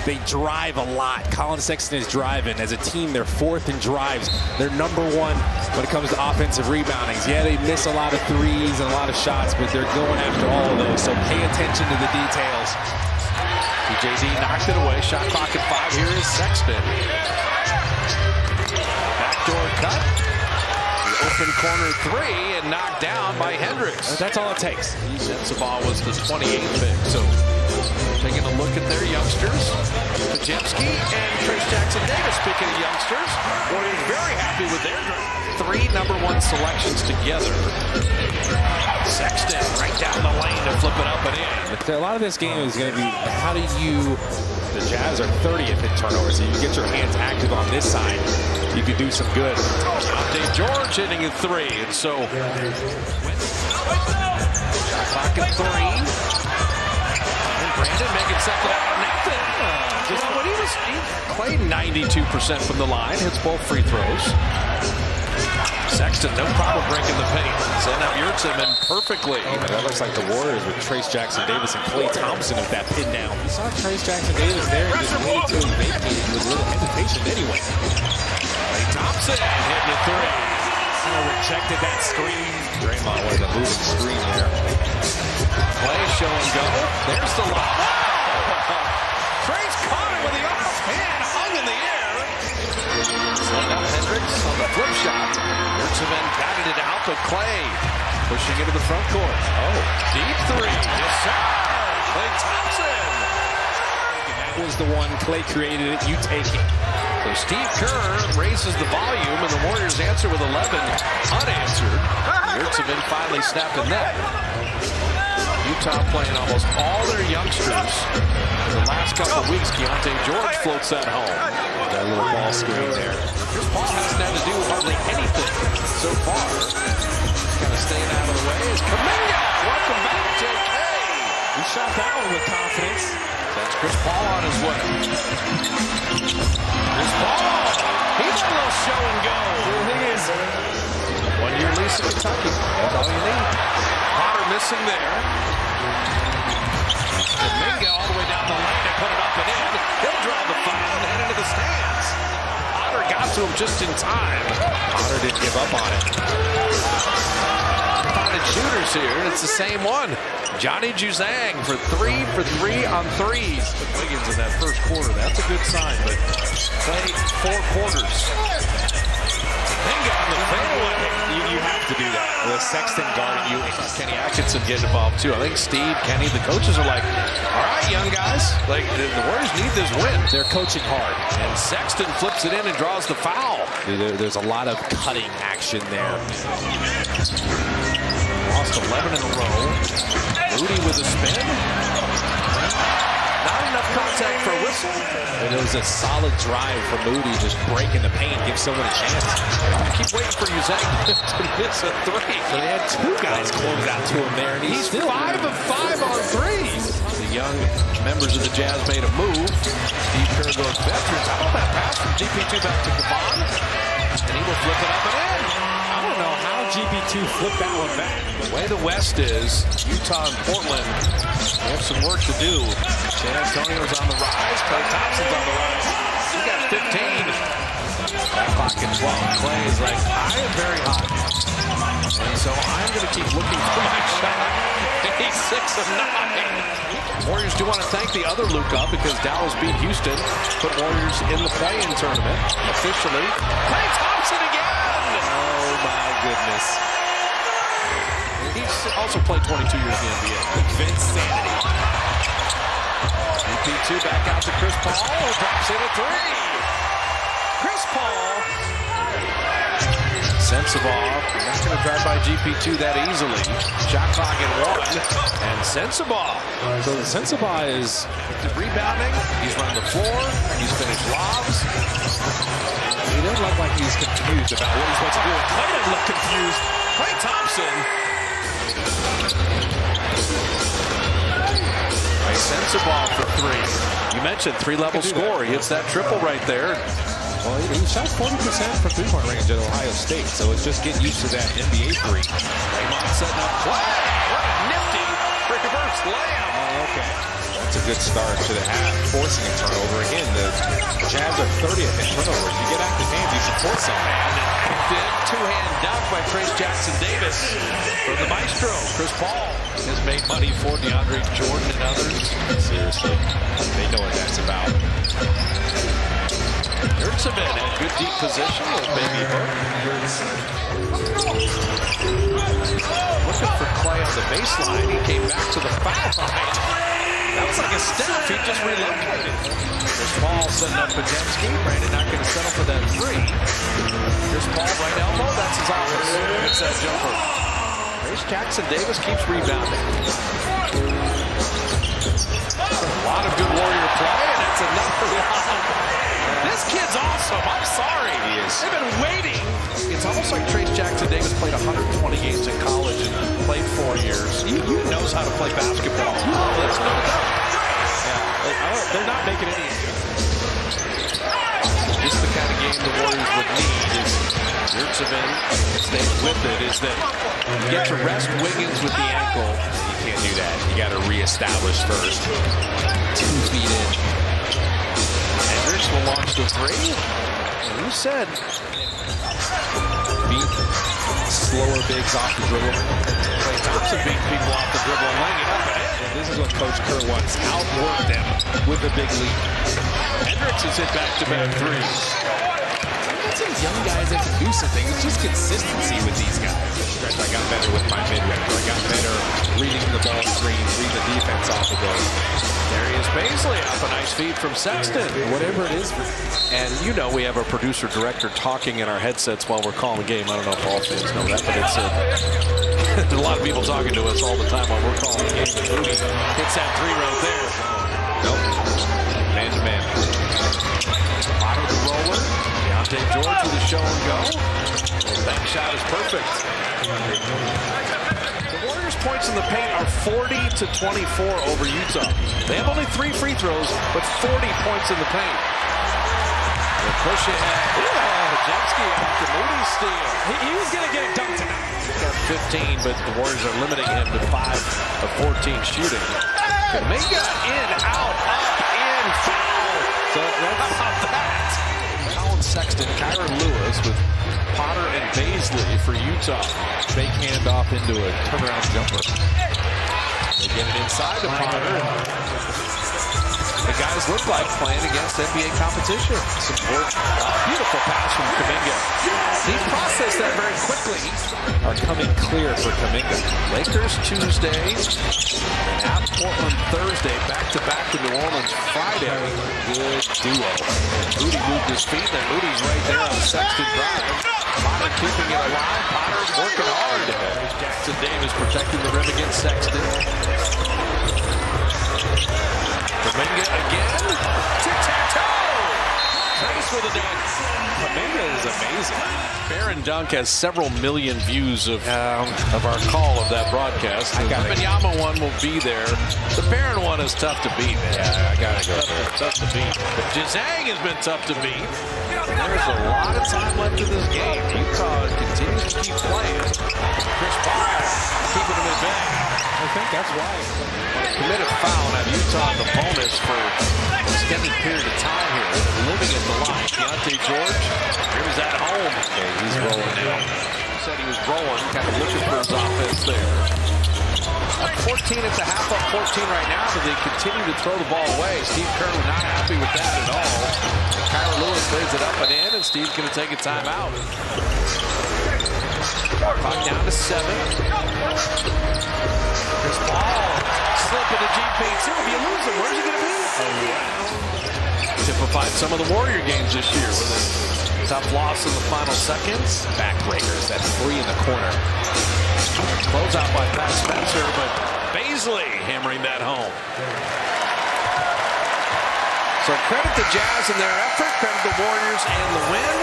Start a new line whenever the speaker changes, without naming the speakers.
They drive a lot. Collin Sexton is driving. As a team, they're fourth in drives. They're number one when it comes to offensive reboundings. Yeah, they miss a lot of threes and a lot of shots, but they're going after all of those. So pay attention to the details.
JD knocked it away. Shot clock at 5. Here is Sexton. Backdoor cut. The open corner 3 and knocked down by Hendricks.
That's all it takes.
Sensabaugh was the 28th pick. So taking a look at their youngsters. Majewski and Trayce Jackson-Davis. Speaking of youngsters, Warriors very happy with their draft. 3 #1 selections together. Sexton right down the lane to flip it up and in.
A lot of this game is going to be how do you, the Jazz are 30th in turnovers, so you get your hands active on this side, you could do some good.
Dave George hitting a 3, and so clock at 3. And Brandon making something out of nothing. Just when he played 92% from the line, hits both free throws. Sexton, no problem breaking the paint. Send out Yurtseven perfectly.
That looks like the Warriors with Trayce Jackson-Davis and Klay Thompson with that pin down. You saw Trayce Jackson-Davis there and just waited till he vacated with a little hesitation anyway.
Klay Thompson hitting a 3.
Kind of rejected that screen. Draymond was a moving screen there.
Klay show and go. There's the lob. Trayce caught it with the offhand, hung in the air. Slid up Hendricks on the flip shot. Yurtseven batted it out, but Klay pushing into the front court. Oh, deep 3. Yes, sir. Klay Thompson.
That was the one. Klay created it. You take it.
So Steve Kerr raises the volume, and the Warriors answer with 11 unanswered. Yurtseven finally snapped a net. Utah playing almost all their youngsters for the last couple of weeks. Keontae George floats that home.
That little ball screen there.
Chris Paul hasn't had to do hardly anything so far. Kind of staying out of the way is Kuminga. Welcome back, JK.
He shot that one with confidence.
That's Chris Paul on his way. Chris Paul. He's a little show and go.
The thing is,
1-year lease in Kentucky. That's all you need. Potter missing there. Kuminga all the way down the lane and put it up and in. He'll draw the foul and head into the stands. Potter got to him just in time.
Potter didn't give up on it.
Spotted shooters here, and it's the same one. Johnny Juzang for 3 on 3s. Wiggins in that first quarter. That's a good sign, but play 4 quarters. Kuminga on the fadeaway.
You have to do that. With Sexton guarding you.
Kenny Atkinson getting involved too. I think Steve, Kenny, the coaches are like, all right, young guys, like the Warriors need this win.
They're coaching hard.
And Sexton flips it in and draws the foul.
There's a lot of cutting action there.
Lost 11 in a row. Moody with a spin. Not enough contact for a whistle.
And it was a solid drive for Moody, just breaking the paint, give someone a chance.
I keep waiting for Juzang to miss a 3.
So they had 2 guys close out to him there, and
He's
still
5 of 5 on 3s. The young members of the Jazz made a move. Steve Kerr goes veterans. How about that pass from GP2 back to Gavon? And he will flip it up and in.
I don't know how GP2 flipped that one back.
The way the West is, Utah and Portland have some work to do. San Antonio's on the rise. Klay Thompson's on the rise. He got 15. That clock at 12. Klay is like, I am very hot. And so I'm going to keep looking for my shot. He's 6 of 9. Warriors do want to thank the other Luka because Dallas beat Houston. Put Warriors in the play-in tournament officially. Klay Thompson again.
Oh my goodness.
He's also played 22 years in the NBA.
Vince Sanity.
GP2 back out to Chris Paul. Drops in a 3. Chris Paul. Sensabaugh not going to drive by GP2 that easily. Shot clock at 1. And Sensabaugh.
So Sensabaugh is
rebounding. He's run the floor. He's finished lobs.
He doesn't look like he's confused about what he's supposed to do. Klay doesn't look confused.
Klay Thompson. Sensabaugh for 3. You mentioned 3-level score. He hits that triple right there.
Well, he shot 40% from three-point range at Ohio State, so it's just getting used to that NBA 3.
Draymond setting up play. What a nifty reverse layup.
Oh, okay. That's a good start to the half, forcing a turnover. Again, the Jazz are 30th in turnovers. You get active hands, you should force something.
Two-hand dunk by Trayce Jackson-Davis from the maestro. Chris Paul has made money for DeAndre Jordan and others.
Seriously, they know what that's about.
Yurtseven had good deep position with Baby Hook. Looking for Clay on the baseline. He came back to the foul line. That was like a step. He just relocated. Chris Paul setting up Podziemski. Brandon not going to settle for that three. Chris Paul right elbow. That's his office. Gets that jumper. Trayce Jackson-Davis keeps rebounding. A lot of good Warrior play, and it's another one. This kid's awesome. I'm sorry.
He is.
They've been waiting. It's almost like Trayce Jackson-Davis played 120 games in college and played 4 years. He knows how to play basketball. Let's go.
They're not making any.
Just the kind of game the Warriors would need is Yurtseven staying with it, is that you get to rest Wiggins with the ankle.
You can't do that. You got to reestablish first. 2 feet in.
Hendricks will launch the three. And you said
Beat slower bigs off the dribble.
Klay Thompson beat people off the dribble and laying it up and in.
And this is what Coach Kerr wants. Outwork them with a big lead.
Hendricks has hit back-to-back threes.
Some young guys that can do something. It's just consistency with these guys. I got better with my mid-range. I got better reading the ball screens, reading the defense off of those.
Darius Baisley off a nice feed from Sexton.
Whatever it is.
And you know we have our producer-director talking in our headsets while we're calling the game. I don't know if all fans know that, but it's there's a lot of people talking to us all the time while we're calling the game. And Moody hits that three right there.
Nope. Man to man.
Bottom of the roller. Deontay George with a show and go. Bank shot is perfect. The Warriors' points in the paint are 40-24 over Utah. They have only 3 free throws, but 40 points in the paint. They push ahead. Podziemski after Moody steal.
He was going to get it done tonight.
He's got 15, but the Warriors are limiting him to 5 of 14 shooting. Kuminga in, out, up, in, foul. So how about that? Colin Sexton, Kyron Lewis with Potter and Baisley for Utah.
Fake handoff into a turnaround jumper.
They get it inside to Potter. The guys look like playing against NBA competition. Beautiful pass from Kuminga. He processed that very quickly.
Are coming clear for Kuminga.
Lakers Tuesday, at Portland Thursday, back-to-back to New Orleans Friday.
Good duo.
Moody moved his feet, and Moody's right there on the Sexton drive. Potter keeping it alive. Potter working hard. Jackson-Davis protecting the rim against Sexton. Kuminga again. Tic-tac-toe. Trayce with a dunk.
Kuminga is amazing.
Baron Dunk has several million views of our call of that broadcast. The Wembanyama one will be there. The Baron one is tough to beat.
Yeah, I gotta go there.
Tough to beat. But Jazang has been tough to beat. There's a lot of time left in this game. Utah continues to keep playing. Chris Paul keeping him at bay.
I think that's why.
Committed foul on Utah and the bonus for an extended period of time here. Living at the line. Deontay George, here's at home.
Okay, he's rolling now.
He said he was rolling, kind of looking for his offense there. Up 14 at the half, up 14 right now, but they continue to throw the ball away. Steve Kerr not happy with that at all. Kyron Lewis lays it up and in, and Steve's going to take a timeout. Clock down to 7. Chris Paul slipping to GP2. If you lose him, where's he going to be? Typified some of the Warrior games this year with a tough loss in the final seconds.
Backbreakers, that 3 in the corner.
Close out by Pat Spencer, but Baisley hammering that home. So credit the Jazz in their effort, credit the Warriors and the win.